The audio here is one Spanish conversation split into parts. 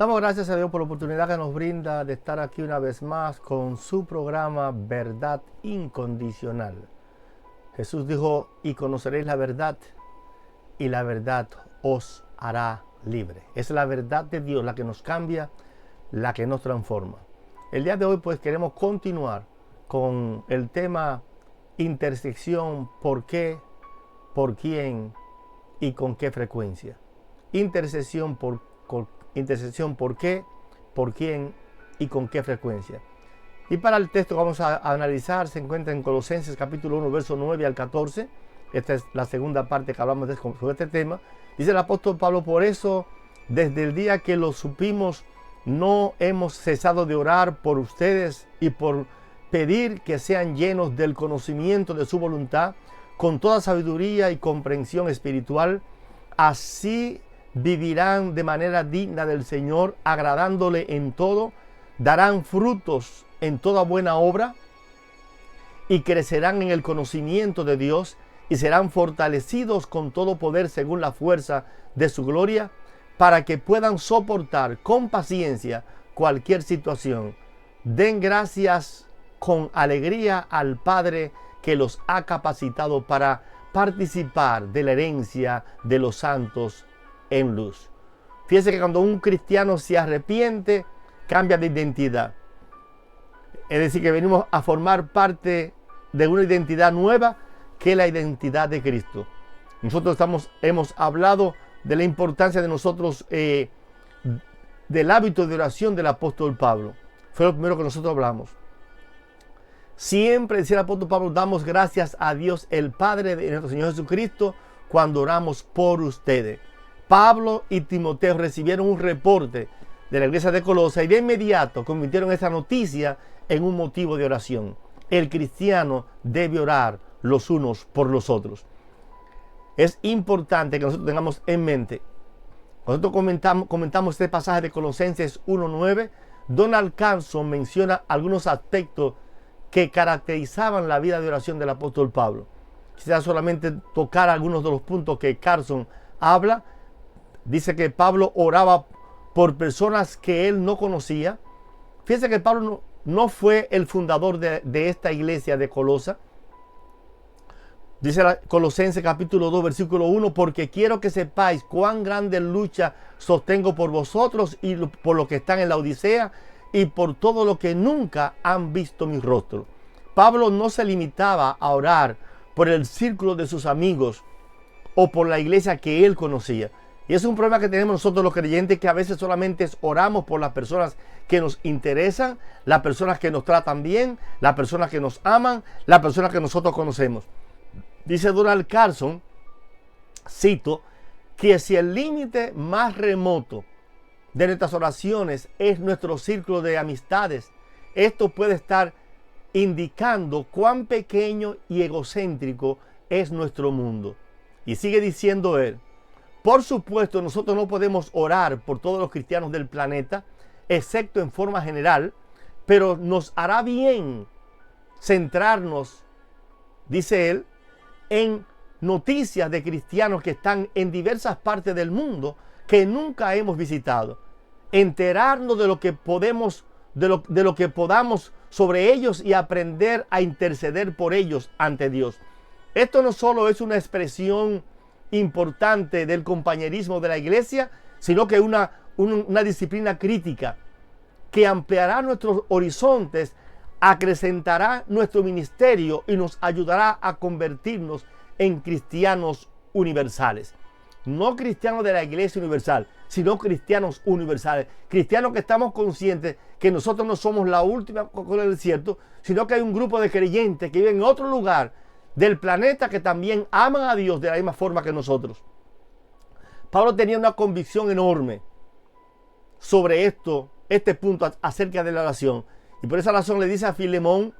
Damos gracias a Dios por la oportunidad que nos brinda de estar aquí una vez más con su programa Verdad Incondicional. Jesús dijo, y conoceréis la verdad, y la verdad os hará libre. Es la verdad de Dios la que nos cambia, la que nos transforma. El día de hoy pues queremos continuar con el tema intersección, por qué, por quién y con qué frecuencia. Intersección, por qué, por quién y con qué frecuencia. Y para el texto que vamos a analizar se encuentra en Colosenses capítulo 1, verso 9 al 14. Esta es la segunda parte que hablamos sobre este tema. Dice el apóstol Pablo, por eso, desde el día que lo supimos, no hemos cesado de orar por ustedes y por pedir que sean llenos del conocimiento de su voluntad, con toda sabiduría y comprensión espiritual. Así vivirán de manera digna del Señor, agradándole en todo, darán frutos en toda buena obra y crecerán en el conocimiento de Dios y serán fortalecidos con todo poder según la fuerza de su gloria, para que puedan soportar con paciencia cualquier situación. Den gracias con alegría al Padre que los ha capacitado para participar de la herencia de los santos en luz. Fíjense que cuando un cristiano se arrepiente, cambia de identidad. Es decir, que venimos a formar parte de una identidad nueva, que es la identidad de Cristo. Nosotros hemos hablado de la importancia de nosotros, del hábito de oración del apóstol Pablo. Fue lo primero que nosotros hablamos. Siempre, decía el apóstol Pablo, damos gracias a Dios, el Padre de nuestro Señor Jesucristo, cuando oramos por ustedes. Pablo y Timoteo recibieron un reporte de la iglesia de Colosa y de inmediato convirtieron esa noticia en un motivo de oración. El cristiano debe orar los unos por los otros. Es importante que nosotros tengamos en mente, nosotros comentamos este pasaje de Colosenses 1:9, Donald Carson menciona algunos aspectos que caracterizaban la vida de oración del apóstol Pablo. Quisiera solamente tocar algunos de los puntos que Carson habla. Dice que Pablo oraba por personas que él no conocía. Fíjense que Pablo no fue el fundador de esta iglesia de Colosa. Dice Colosenses capítulo 2, versículo 1, porque quiero que sepáis cuán grande lucha sostengo por vosotros y por los que están en la Odisea y por todo lo que nunca han visto mi rostro. Pablo no se limitaba a orar por el círculo de sus amigos o por la iglesia que él conocía. Y es un problema que tenemos nosotros los creyentes, que a veces solamente oramos por las personas que nos interesan, las personas que nos tratan bien, las personas que nos aman, las personas que nosotros conocemos. Dice Donald Carson, cito, que si el límite más remoto de nuestras oraciones es nuestro círculo de amistades, esto puede estar indicando cuán pequeño y egocéntrico es nuestro mundo. Y sigue diciendo él, por supuesto nosotros no podemos orar por todos los cristianos del planeta, excepto en forma general, pero nos hará bien centrarnos, dice él, en noticias de cristianos que están en diversas partes del mundo que nunca hemos visitado. Enterarnos de lo que podemos, de lo que podamos sobre ellos y aprender a interceder por ellos ante Dios. Esto no solo es una expresión importante del compañerismo de la iglesia, sino que una disciplina crítica que ampliará nuestros horizontes, acrecentará nuestro ministerio y nos ayudará a convertirnos en cristianos universales. No cristianos de la iglesia universal, sino cristianos universales. Cristianos que estamos conscientes que nosotros no somos la última Coca-Cola del desierto, sino que hay un grupo de creyentes que viven en otro lugar del planeta que también aman a Dios de la misma forma que nosotros. Pablo tenía una convicción enorme sobre este punto acerca de la oración. Y por esa razón le dice a Filemón,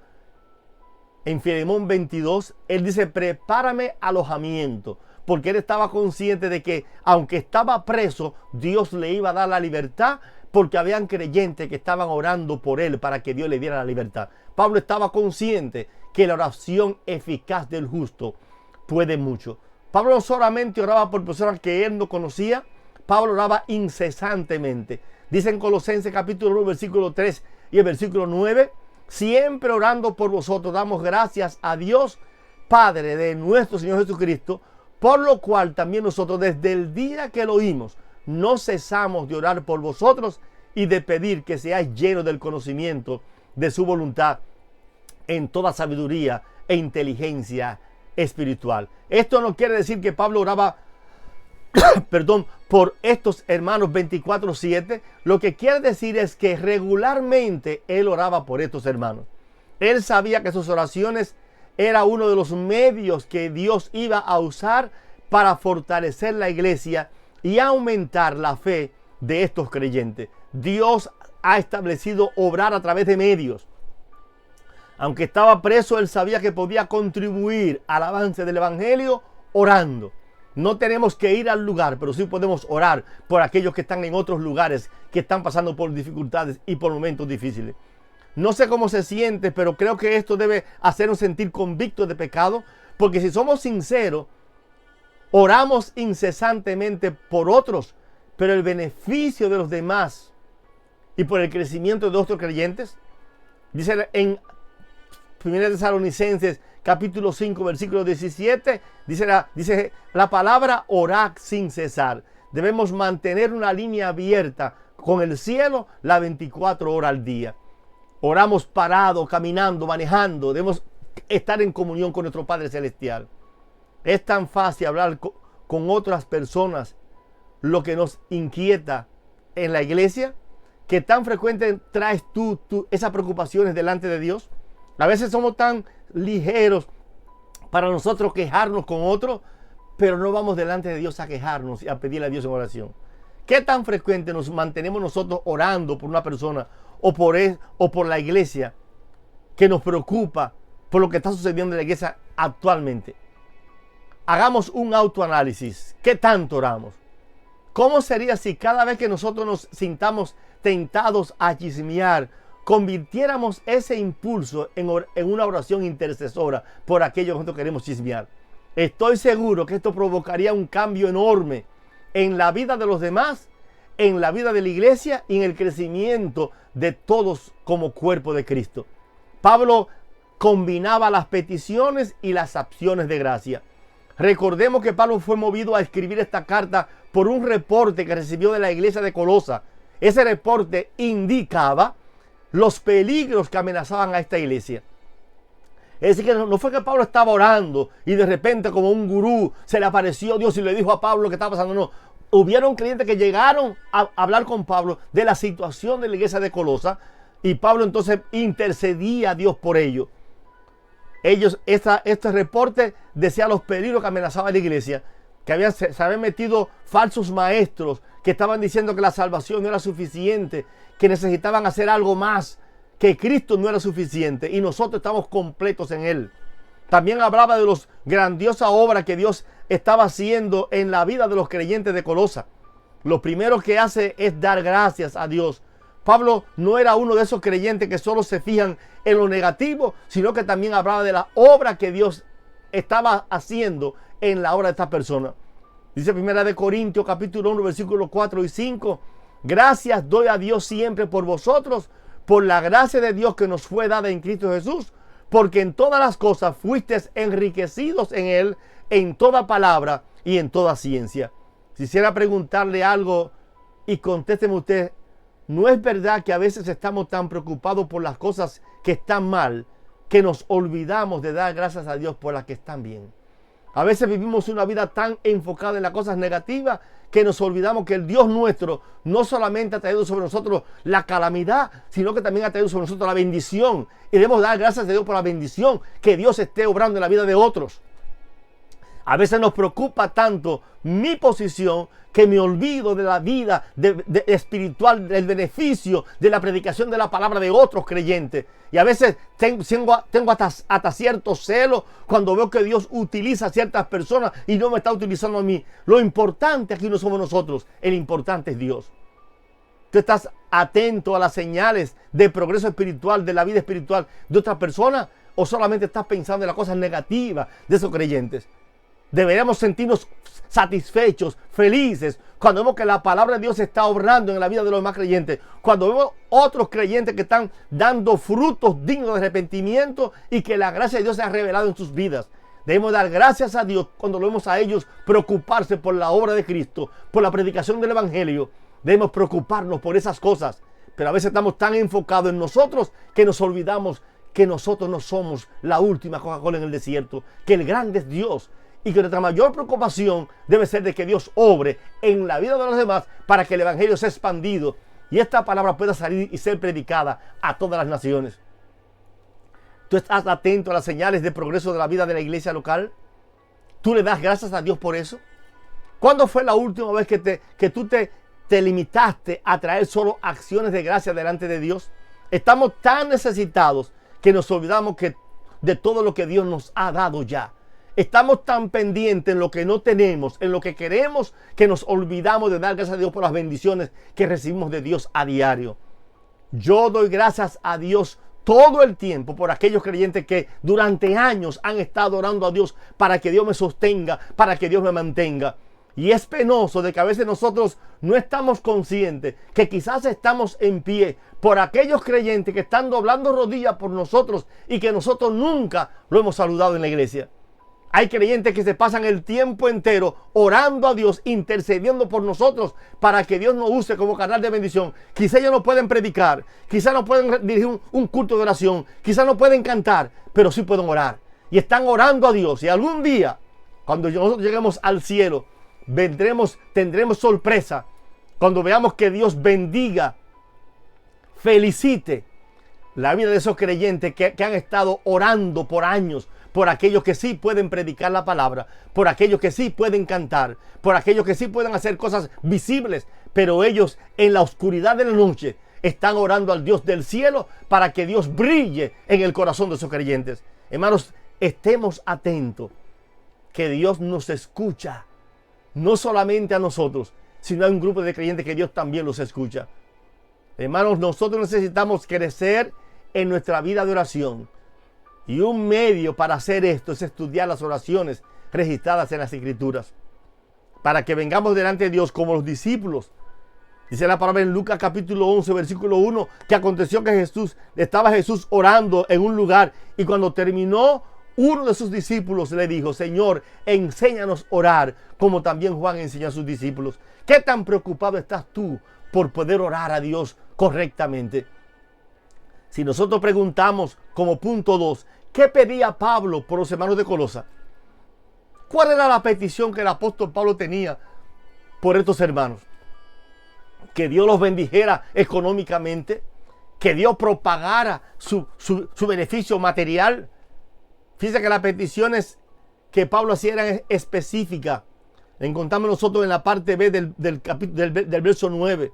en Filemón 22, él dice, prepárame alojamiento, porque él estaba consciente de que aunque estaba preso, Dios le iba a dar la libertad, porque habían creyentes que estaban orando por él para que Dios le diera la libertad. Pablo estaba consciente que la oración eficaz del justo puede mucho. Pablo no solamente oraba por personas que él no conocía, Pablo oraba incesantemente. Dice en Colosenses capítulo 1, versículo 3 y el versículo 9, siempre orando por vosotros, damos gracias a Dios, Padre de nuestro Señor Jesucristo, por lo cual también nosotros desde el día que lo oímos, no cesamos de orar por vosotros y de pedir que seáis llenos del conocimiento de su voluntad en toda sabiduría e inteligencia espiritual. Esto no quiere decir que Pablo oraba por estos hermanos 24/7. Lo que quiere decir es que regularmente él oraba por estos hermanos. Él sabía que sus oraciones era uno de los medios que Dios iba a usar para fortalecer la iglesia y aumentar la fe de estos creyentes. Dios ha establecido obrar a través de medios. Aunque estaba preso, él sabía que podía contribuir al avance del evangelio orando. No tenemos que ir al lugar, pero sí podemos orar por aquellos que están en otros lugares, que están pasando por dificultades y por momentos difíciles. No sé cómo se siente, pero creo que esto debe hacernos sentir convictos de pecado, porque si somos sinceros, oramos incesantemente por otros, pero el beneficio de los demás y por el crecimiento de otros creyentes, dice en 1 Tesalonicenses capítulo 5 versículo 17, dice la palabra orad sin cesar. Debemos mantener una línea abierta con el cielo las 24 horas al día. Oramos parados, caminando, manejando. Debemos estar en comunión con nuestro Padre Celestial. Es tan fácil hablar con otras personas lo que nos inquieta en la iglesia, que tan frecuente traes tú esas preocupaciones delante de Dios. A veces somos tan ligeros para nosotros quejarnos con otros, pero no vamos delante de Dios a quejarnos y a pedirle a Dios en oración. ¿Qué tan frecuente nos mantenemos nosotros orando por una persona o por la iglesia que nos preocupa por lo que está sucediendo en la iglesia actualmente? Hagamos un autoanálisis. ¿Qué tanto oramos? ¿Cómo sería si cada vez que nosotros nos sintamos tentados a chismear, convirtiéramos ese impulso en una oración intercesora por aquellos que nosotros queremos chismear? Estoy seguro que esto provocaría un cambio enorme en la vida de los demás, en la vida de la iglesia y en el crecimiento de todos como cuerpo de Cristo. Pablo combinaba las peticiones y las acciones de gracia. Recordemos que Pablo fue movido a escribir esta carta por un reporte que recibió de la iglesia de Colosa. Ese reporte indicaba los peligros que amenazaban a esta iglesia. Es decir, que no fue que Pablo estaba orando y de repente como un gurú se le apareció Dios y le dijo a Pablo lo que estaba pasando. No, hubieron creyentes que llegaron a hablar con Pablo de la situación de la iglesia de Colosa y Pablo entonces intercedía a Dios por ello. Este reporte decía los peligros que amenazaban a la iglesia, que se habían metido falsos maestros que estaban diciendo que la salvación no era suficiente, que necesitaban hacer algo más, que Cristo no era suficiente y nosotros estamos completos en Él. También hablaba de las grandiosas obras que Dios estaba haciendo en la vida de los creyentes de Colosa. Lo primero que hace es dar gracias a Dios. Pablo no era uno de esos creyentes que solo se fijan en lo negativo, sino que también hablaba de la obra que Dios estaba haciendo en la obra de esta persona. Dice 1 Corintios capítulo 1 versículos 4 y 5. Gracias doy a Dios siempre por vosotros, por la gracia de Dios que nos fue dada en Cristo Jesús, porque en todas las cosas fuisteis enriquecidos en Él, en toda palabra y en toda ciencia. Quisiera preguntarle algo y contésteme usted. ¿No es verdad que a veces estamos tan preocupados por las cosas que están mal que nos olvidamos de dar gracias a Dios por las que están bien? A veces vivimos una vida tan enfocada en las cosas negativas que nos olvidamos que el Dios nuestro no solamente ha traído sobre nosotros la calamidad, sino que también ha traído sobre nosotros la bendición. Y debemos dar gracias a Dios por la bendición que Dios esté obrando en la vida de otros. A veces nos preocupa tanto mi posición que me olvido de la vida espiritual, del beneficio de la predicación de la palabra de otros creyentes. Y a veces tengo hasta cierto celo cuando veo que Dios utiliza a ciertas personas y no me está utilizando a mí. Lo importante aquí no somos nosotros, el importante es Dios. ¿Tú estás atento a las señales de progreso espiritual, de la vida espiritual de otras personas? ¿O solamente estás pensando en las cosas negativas de esos creyentes? Deberíamos sentirnos satisfechos, felices, cuando vemos que la palabra de Dios está obrando en la vida de los demás creyentes. Cuando vemos otros creyentes que están dando frutos dignos de arrepentimiento y que la gracia de Dios se ha revelado en sus vidas. Debemos dar gracias a Dios cuando lo vemos a ellos preocuparse por la obra de Cristo, por la predicación del Evangelio. Debemos preocuparnos por esas cosas. Pero a veces estamos tan enfocados en nosotros que nos olvidamos que nosotros no somos la última Coca-Cola en el desierto, que el grande es Dios. Y que nuestra mayor preocupación debe ser de que Dios obre en la vida de los demás para que el Evangelio sea expandido y esta palabra pueda salir y ser predicada a todas las naciones. ¿Tú estás atento a las señales de progreso de la vida de la iglesia local? ¿Tú le das gracias a Dios por eso? ¿Cuándo fue la última vez que tú te limitaste a traer solo acciones de gracia delante de Dios? Estamos tan necesitados que nos olvidamos de todo lo que Dios nos ha dado ya. Estamos tan pendientes en lo que no tenemos, en lo que queremos, que nos olvidamos de dar gracias a Dios por las bendiciones que recibimos de Dios a diario. Yo doy gracias a Dios todo el tiempo por aquellos creyentes que durante años han estado orando a Dios para que Dios me sostenga, para que Dios me mantenga. Y es penoso de que a veces nosotros no estamos conscientes que quizás estamos en pie por aquellos creyentes que están doblando rodillas por nosotros y que nosotros nunca lo hemos saludado en la iglesia. Hay creyentes que se pasan el tiempo entero orando a Dios, intercediendo por nosotros para que Dios nos use como canal de bendición. Quizá ellos no pueden predicar, quizá no pueden dirigir un culto de oración, quizá no pueden cantar, pero sí pueden orar. Y están orando a Dios. Y algún día, cuando nosotros lleguemos al cielo, tendremos sorpresa cuando veamos que Dios bendiga, felicite la vida de esos creyentes que han estado orando por años, por aquellos que sí pueden predicar la palabra, por aquellos que sí pueden cantar, por aquellos que sí pueden hacer cosas visibles, pero ellos en la oscuridad de la noche están orando al Dios del cielo para que Dios brille en el corazón de esos creyentes. Hermanos, estemos atentos, que Dios nos escucha, no solamente a nosotros, sino a un grupo de creyentes que Dios también los escucha. Hermanos, nosotros necesitamos crecer en nuestra vida de oración. Y un medio para hacer esto es estudiar las oraciones registradas en las Escrituras, para que vengamos delante de Dios como los discípulos. Dice la palabra en Lucas capítulo 11, versículo 1, que aconteció que estaba Jesús orando en un lugar, y cuando terminó, uno de sus discípulos le dijo: Señor, enséñanos a orar, como también Juan enseñó a sus discípulos. ¿Qué tan preocupado estás tú por poder orar a Dios correctamente? Si nosotros preguntamos como punto 2, ¿qué pedía Pablo por los hermanos de Colosa? ¿Cuál era la petición que el apóstol Pablo tenía por estos hermanos? Que Dios los bendijera económicamente, que Dios propagara su beneficio material. Fíjense que las peticiones que Pablo hacía eran específicas. Encontramos nosotros en la parte B del verso 9.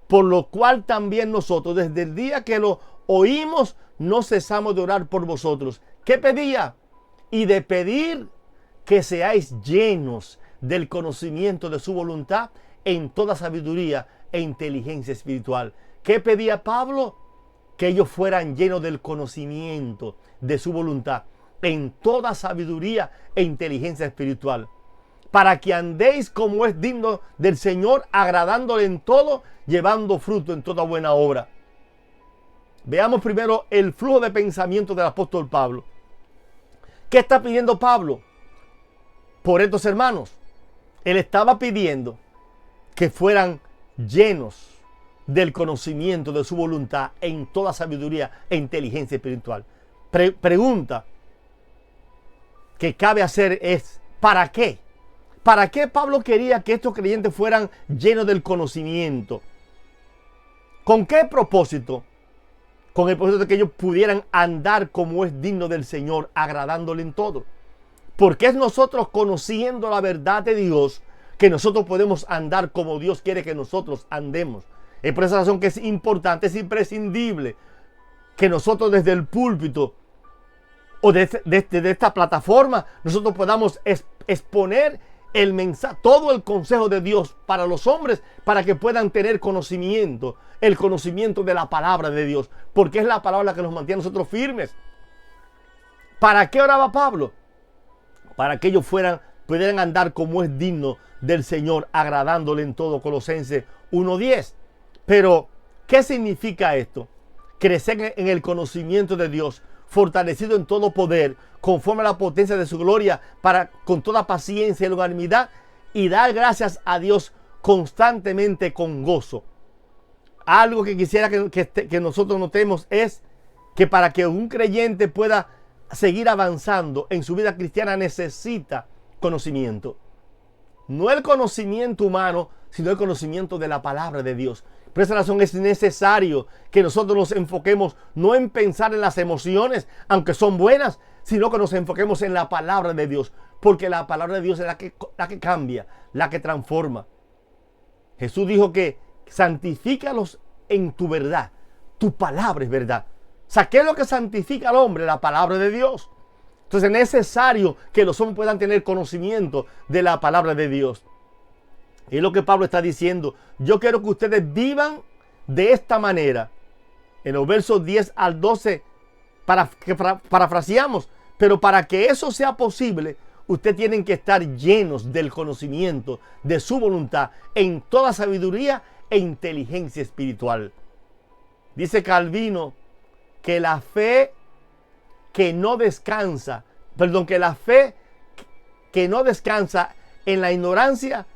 Por lo cual también nosotros, desde el día que lo oímos, no cesamos de orar por vosotros. ¿Qué pedía? Y de pedir que seáis llenos del conocimiento de su voluntad en toda sabiduría e inteligencia espiritual. ¿Qué pedía Pablo? Que ellos fueran llenos del conocimiento de su voluntad en toda sabiduría e inteligencia espiritual, para que andéis como es digno del Señor, agradándole en todo, llevando fruto en toda buena obra. Veamos primero el flujo de pensamiento del apóstol Pablo. ¿Qué está pidiendo Pablo por estos hermanos? Él estaba pidiendo que fueran llenos del conocimiento de su voluntad en toda sabiduría e inteligencia espiritual. Pregunta que cabe hacer es: ¿para qué? ¿Para qué Pablo quería que estos creyentes fueran llenos del conocimiento? ¿Con qué propósito? Con el propósito de que ellos pudieran andar como es digno del Señor, agradándole en todo. Porque es nosotros conociendo la verdad de Dios que nosotros podemos andar como Dios quiere que nosotros andemos. Es por esa razón que es importante, es imprescindible que nosotros desde el púlpito o desde esta plataforma nosotros podamos exponer el mensaje, todo el consejo de Dios para los hombres, para que puedan tener conocimiento, el conocimiento de la palabra de Dios, porque es la palabra que nos mantiene a nosotros firmes. ¿Para qué oraba Pablo? Para que ellos fueran pudieran andar como es digno del Señor, agradándole en todo. Colosenses 1:10. Pero, ¿qué significa esto? Crecer en el conocimiento de Dios, fortalecido en todo poder, conforme a la potencia de su gloria, para con toda paciencia y longanimidad, y dar gracias a Dios constantemente con gozo. Algo que quisiera que nosotros notemos es que para que un creyente pueda seguir avanzando en su vida cristiana necesita conocimiento. No el conocimiento humano, sino el conocimiento de la palabra de Dios. Por esa razón es necesario que nosotros nos enfoquemos no en pensar en las emociones, aunque son buenas, sino que nos enfoquemos en la palabra de Dios. Porque la palabra de Dios es la que cambia, la que transforma. Jesús dijo que santifícalos en tu verdad. Tu palabra es verdad. O sea, ¿qué es lo que santifica al hombre? La palabra de Dios. Entonces es necesario que los hombres puedan tener conocimiento de la palabra de Dios. Y es lo que Pablo está diciendo. Yo quiero que ustedes vivan de esta manera. En los versos 10 al 12 parafraseamos. Pero para que eso sea posible, ustedes tienen que estar llenos del conocimiento de su voluntad en toda sabiduría e inteligencia espiritual. Dice Calvino que la fe que no descansa en la ignorancia,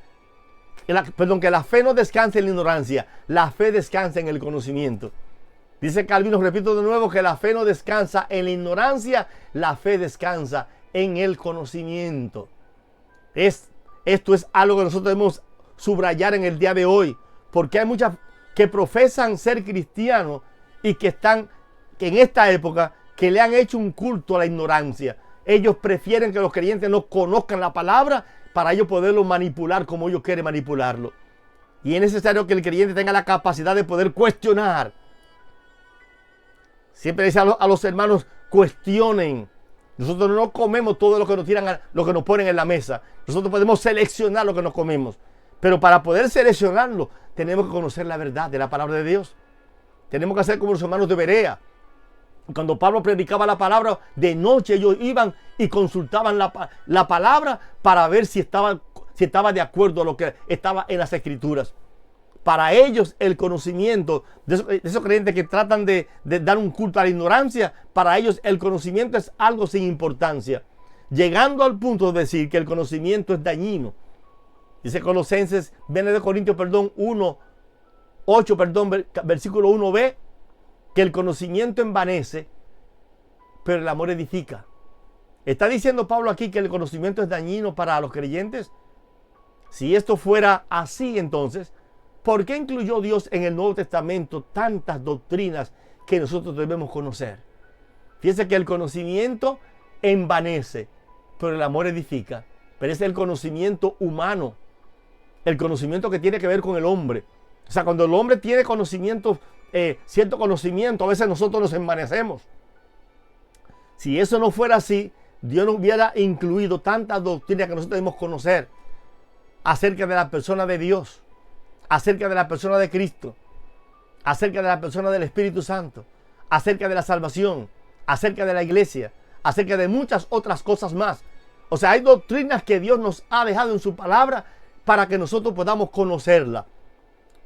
que la fe no descansa en la ignorancia, la fe descansa en el conocimiento. Dice Calvino, repito de nuevo, que la fe no descansa en la ignorancia, la fe descansa en el conocimiento. Esto es algo que nosotros debemos subrayar en el día de hoy, porque hay muchas que profesan ser cristianos y que están en esta época que le han hecho un culto a la ignorancia. Ellos prefieren que los creyentes no conozcan la palabra para ellos poderlo manipular como ellos quieren manipularlo. Y es necesario que el creyente tenga la capacidad de poder cuestionar. Siempre dice a los hermanos, cuestionen. Nosotros no comemos todo lo que nos tiran, lo que nos ponen en la mesa. Nosotros podemos seleccionar lo que nos comemos. Pero para poder seleccionarlo, tenemos que conocer la verdad de la palabra de Dios. Tenemos que hacer como los hermanos de Berea. Cuando Pablo predicaba la palabra, de noche ellos iban y consultaban la palabra para ver si estaba de acuerdo a lo que estaba en las Escrituras. Para ellos el conocimiento, de esos creyentes que tratan de dar un culto a la ignorancia, para ellos el conocimiento es algo sin importancia. Llegando al punto de decir que el conocimiento es dañino. Dice Colosenses, viene de Corintios, 8, versículo 1b, que el conocimiento envanece, pero el amor edifica. ¿Está diciendo Pablo aquí que el conocimiento es dañino para los creyentes? Si esto fuera así, entonces, ¿por qué incluyó Dios en el Nuevo Testamento tantas doctrinas que nosotros debemos conocer? Fíjense que el conocimiento envanece, pero el amor edifica. Pero es el conocimiento humano, el conocimiento que tiene que ver con el hombre. O sea, cuando el hombre tiene conocimiento, cierto conocimiento, a veces nosotros nos envanecemos. Si eso no fuera así, Dios no hubiera incluido tantas doctrinas que nosotros debemos conocer acerca de la persona de Dios, acerca de la persona de Cristo, acerca de la persona del Espíritu Santo, acerca de la salvación, acerca de la iglesia, acerca de muchas otras cosas más. O sea, hay doctrinas que Dios nos ha dejado en su palabra para que nosotros podamos conocerla.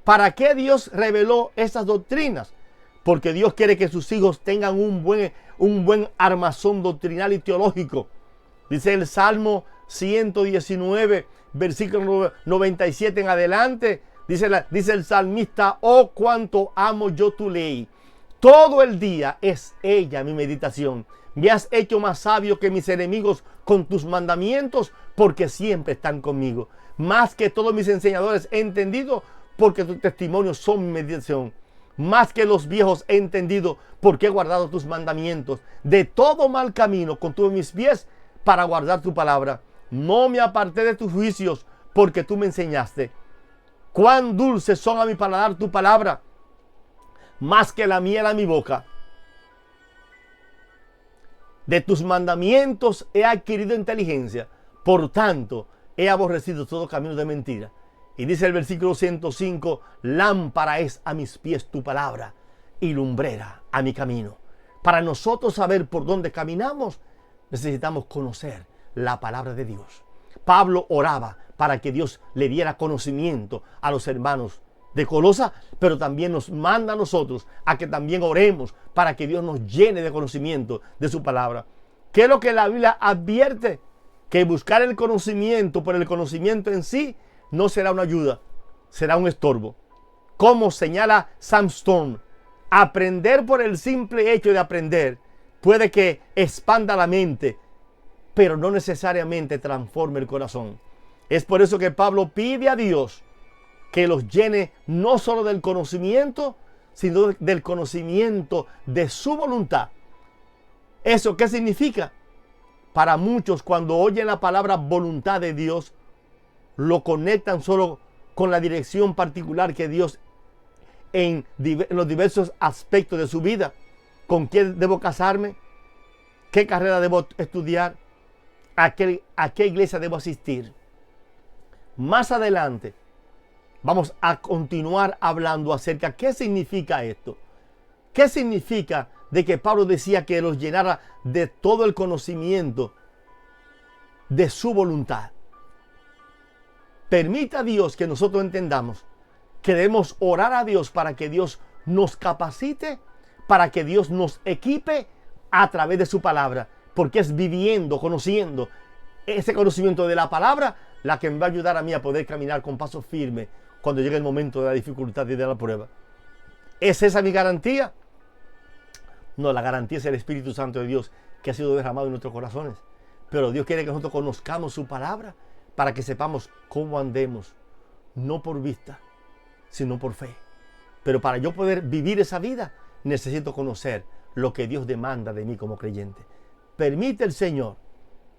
¿Para qué Dios reveló esas doctrinas? Porque Dios quiere que sus hijos tengan un buen armazón doctrinal y teológico. Dice el Salmo 119, versículo 97 en adelante. Dice el salmista, oh, cuánto amo yo tu ley. Todo el día es ella mi meditación. Me has hecho más sabio que mis enemigos con tus mandamientos, porque siempre están conmigo. Más que todos mis enseñadores he entendido, porque tus testimonios son mi meditación. Más que los viejos he entendido, porque he guardado tus mandamientos. De todo mal camino contuve mis pies para guardar tu palabra. No me aparté de tus juicios, porque tú me enseñaste. Cuán dulces son a mi paladar tu palabra, más que la miel a mi boca. De tus mandamientos he adquirido inteligencia, por tanto he aborrecido todo camino de mentira. Y dice el versículo 105, lámpara es a mis pies tu palabra y lumbrera a mi camino. Para nosotros saber por dónde caminamos, necesitamos conocer la palabra de Dios. Pablo oraba para que Dios le diera conocimiento a los hermanos de Colosa, pero también nos manda a nosotros a que también oremos para que Dios nos llene de conocimiento de su palabra. ¿Qué es lo que la Biblia advierte? Que buscar el conocimiento por el conocimiento en sí no será una ayuda, será un estorbo. Como señala Sam Storm, aprender por el simple hecho de aprender puede que expanda la mente, pero no necesariamente transforme el corazón. Es por eso que Pablo pide a Dios que los llene no solo del conocimiento, sino del conocimiento de su voluntad. ¿Eso qué significa? Para muchos, cuando oyen la palabra voluntad de Dios, lo conectan solo con la dirección particular que Dios en los diversos aspectos de su vida. ¿Con quién debo casarme? ¿Qué carrera debo estudiar? ¿A qué iglesia debo asistir? Más adelante vamos a continuar hablando acerca de qué significa esto. ¿Qué significa de que Pablo decía que los llenara de todo el conocimiento de su voluntad? Permita a Dios que nosotros entendamos que debemos orar a Dios para que Dios nos capacite, para que Dios nos equipe a través de su palabra, porque es viviendo, conociendo ese conocimiento de la palabra la que me va a ayudar a mí a poder caminar con paso firme cuando llegue el momento de la dificultad y de la prueba. ¿Es esa mi garantía? No, la garantía es el Espíritu Santo de Dios que ha sido derramado en nuestros corazones. Pero Dios quiere que nosotros conozcamos su palabra para que sepamos cómo andemos, no por vista, sino por fe. Pero para yo poder vivir esa vida, necesito conocer lo que Dios demanda de mí como creyente. Permite el Señor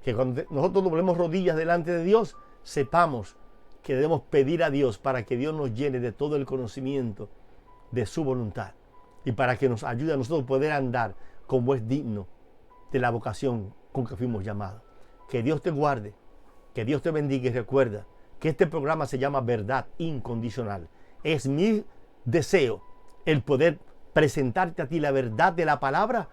que cuando nosotros doblemos rodillas delante de Dios, sepamos que debemos pedir a Dios para que Dios nos llene de todo el conocimiento de su voluntad y para que nos ayude a nosotros poder andar como es digno de la vocación con que fuimos llamados. Que Dios te guarde, que Dios te bendiga y recuerda que este programa se llama Verdad Incondicional. Es mi deseo el poder presentarte a ti la verdad de la palabra,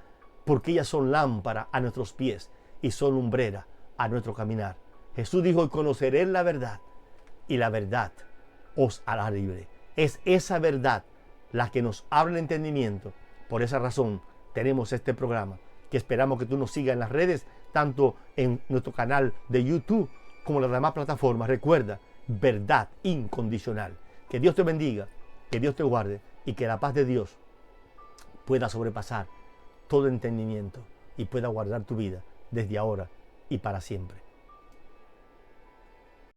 porque ellas son lámpara a nuestros pies y son lumbrera a nuestro caminar. Jesús dijo: conoceréis la verdad y la verdad os hará libre. Es esa verdad la que nos abre el entendimiento. Por esa razón tenemos este programa, que esperamos que tú nos sigas en las redes, tanto en nuestro canal de YouTube como en las demás plataformas. Recuerda, Verdad Incondicional. Que Dios te bendiga, que Dios te guarde y que la paz de Dios pueda sobrepasar todo entendimiento y pueda guardar tu vida desde ahora y para siempre.